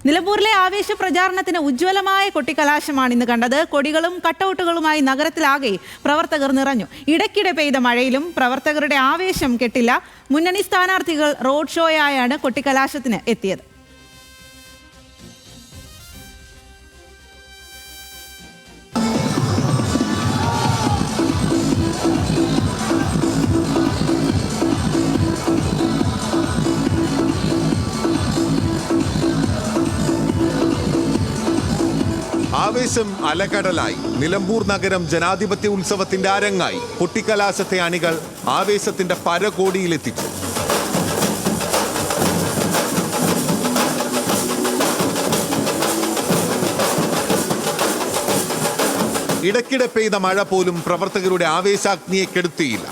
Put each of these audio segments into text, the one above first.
നിലമ്പൂരിലെ ആവേശ പ്രചാരണത്തിന് ഉജ്ജ്വലമായ കൊട്ടിക്കലാശമാണ് ഇന്ന് കണ്ടത്. കൊടികളും കട്ടൗട്ടുകളുമായി നഗരത്തിലാകെ പ്രവർത്തകർ നിറഞ്ഞു. ഇടയ്ക്കിടെ പെയ്ത മഴയിലും പ്രവർത്തകരുടെ ആവേശം കെട്ടില്ല. മുന്നണി സ്ഥാനാർത്ഥികൾ റോഡ് ഷോയായാണ് കൊട്ടിക്കലാശത്തിന് എത്തിയത്. ആവേശം അലകടലായി. നിലമ്പൂർ നഗരം ജനാധിപത്യ ഉത്സവത്തിന്റെ അരങ്ങായി. കൊട്ടിക്കലാശത്തെ അണികൾ ആവേശത്തിന്റെ പരകോടിയിലെത്തിച്ചു. ഇടയ്ക്കിടെ പെയ്ത മഴ പോലും പ്രവർത്തകരുടെ ആവേശാഗ്നിയെ കെടുത്തിയില്ല.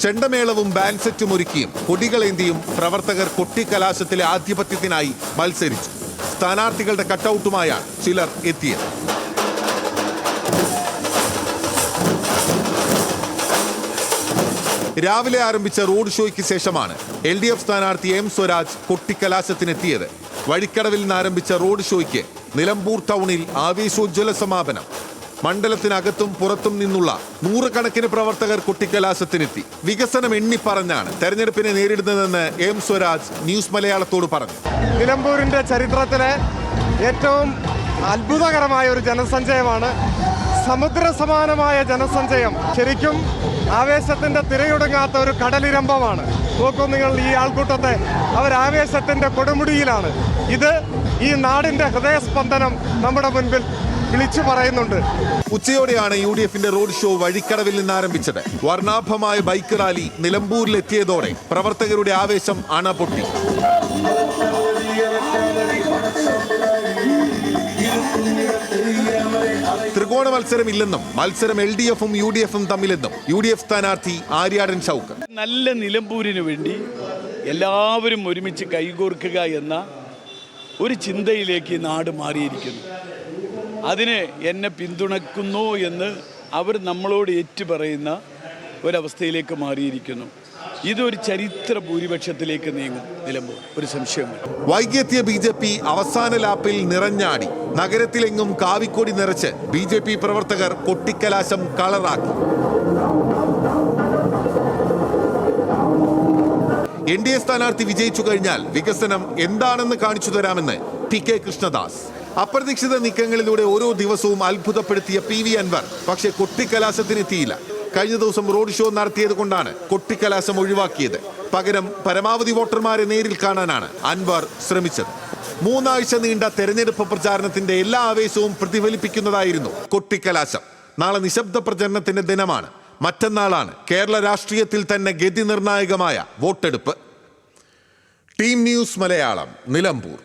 ചെണ്ടമേളവും ബാൻഡ് സെറ്റും ഒരുക്കിയും കൊടികളേന്തിയും പ്രവർത്തകർ കൊട്ടിക്കലാശത്തിലെ ആധിപത്യത്തിനായി മത്സരിച്ചു. സ്ഥാനാർത്ഥികളുടെ കട്ടൗട്ടുമായാണ് ചിലർ എത്തിയത്. രാവിലെ ആരംഭിച്ച റോഡ് ഷോയ്ക്ക് ശേഷമാണ് LDF സ്ഥാനാർത്ഥി M സ്വരാജ് കൊട്ടിക്കലാശത്തിനെത്തിയത്. വഴിക്കടവിൽ നിന്ന് ആരംഭിച്ച റോഡ് ഷോയ്ക്ക് നിലമ്പൂർ ടൗണിൽ ആവേശോജ്വല സമാപനം. മണ്ഡലത്തിനകത്തും പുറത്തും നിന്നുള്ള നൂറുകണക്കിന് പ്രവർത്തകർ കൊട്ടിക്കലാശത്തിനെത്തി. വികസനം എണ്ണിപ്പറഞ്ഞാണ് തെരഞ്ഞെടുപ്പിനെ നേരിടുന്നതെന്ന് M സ്വരാജ് ന്യൂസ് മലയാളത്തോട് പറഞ്ഞു. നിലമ്പൂരിന്റെ ചരിത്രത്തിലെ ഏറ്റവും അത്ഭുതകരമായ ഒരു ജനസഞ്ചയമാണ്. സമുദ്ര സമാനമായ ജനസഞ്ചയം. ശരിക്കും ആവേശത്തിന്റെ തിരയൊടുങ്ങാത്ത ഒരു കടലിരമ്പമാണ്. നോക്കൂ നിങ്ങൾ ഈ ആൾക്കൂട്ടത്തെ. ആവേശത്തിന്റെ കൊടുമുടിയിലാണ്. ഇത് ഈ നാടിന്റെ ഹൃദയസ്പന്ദനം നമ്മുടെ മുൻപിൽ വിളിച്ചു പറയുന്നുണ്ട്. ഉച്ചയോടെയാണ് UDFന്റെ റോഡ് ഷോ വഴിക്കടവിൽ നിന്ന് ആരംഭിച്ചത്. വർണ്ണാഭമായ ബൈക്ക് റാലി നിലമ്പൂരിലെത്തിയതോടെ പ്രവർത്തകരുടെ ആവേശം അണപൊട്ടി. ത്രികോണ മത്സരമില്ലെന്നും മത്സരം LDFും UDFും തമ്മിലെന്നും UDF സ്ഥാനാർത്ഥി ആര്യാടൻ ഷൗക്കത്ത്. നല്ല നിലമ്പൂരിന് വേണ്ടി എല്ലാവരും ഒരുമിച്ച് കൈകോർക്കുക എന്ന ഒരു ചിന്തയിലേക്ക് നാട് മാറിയിരിക്കുന്നു. അതിന് എന്നെ പിന്തുണക്കുന്നു എന്ന് അവർ നമ്മളോട് ഏറ്റുപറയുന്ന ഒരവസ്ഥയിലേക്ക് മാറിയിരിക്കുന്നു. ഇതൊരു ചരിത്ര ഭൂരിപക്ഷത്തിലേക്ക് നീങ്ങും നിലമ്പൂർ, ഒരു സംശയമില്ല. വൈകിയെത്തിയ BJP അവസാന ലാപ്പിൽ നിറഞ്ഞാടി. നഗരത്തിലെങ്ങും കാവിക്കൊടി നിറച്ച് BJP പ്രവർത്തകർ കൊട്ടിക്കലാശം കളറാക്കി. NDA സ്ഥാനാർത്ഥി വിജയിച്ചു കഴിഞ്ഞാൽ വികസനം എന്താണെന്ന് കാണിച്ചു തരാമെന്ന് PK കൃഷ്ണദാസ്. അപ്രതീക്ഷിത നീക്കങ്ങളിലൂടെ ഓരോ ദിവസവും അത്ഭുതപ്പെടുത്തിയ PV അൻവർ പക്ഷേ കൊട്ടിക്കലാശത്തിനെത്തിയില്ല. കഴിഞ്ഞ ദിവസം റോഡ് ഷോ നടത്തിയത് കൊണ്ടാണ് കൊട്ടിക്കലാശം ഒഴിവാക്കിയത്. പകരം പരമാവധി വോട്ടർമാരെ നേരിൽ കാണാനാണ് അൻവർ ശ്രമിച്ചത്. 3 ആഴ്ച നീണ്ട തെരഞ്ഞെടുപ്പ് പ്രചാരണത്തിന്റെ എല്ലാ ആവേശവും പ്രതിഫലിപ്പിക്കുന്നതായിരുന്നു കൊട്ടിക്കലാശം. നാളെ നിശബ്ദ പ്രചരണത്തിന്റെ ദിനമാണ്. മറ്റന്നാളാണ് കേരള രാഷ്ട്രീയത്തിൽ തന്നെ ഗതി നിർണായകമായ വോട്ടെടുപ്പ്. Team news Malayalam, Nilambur.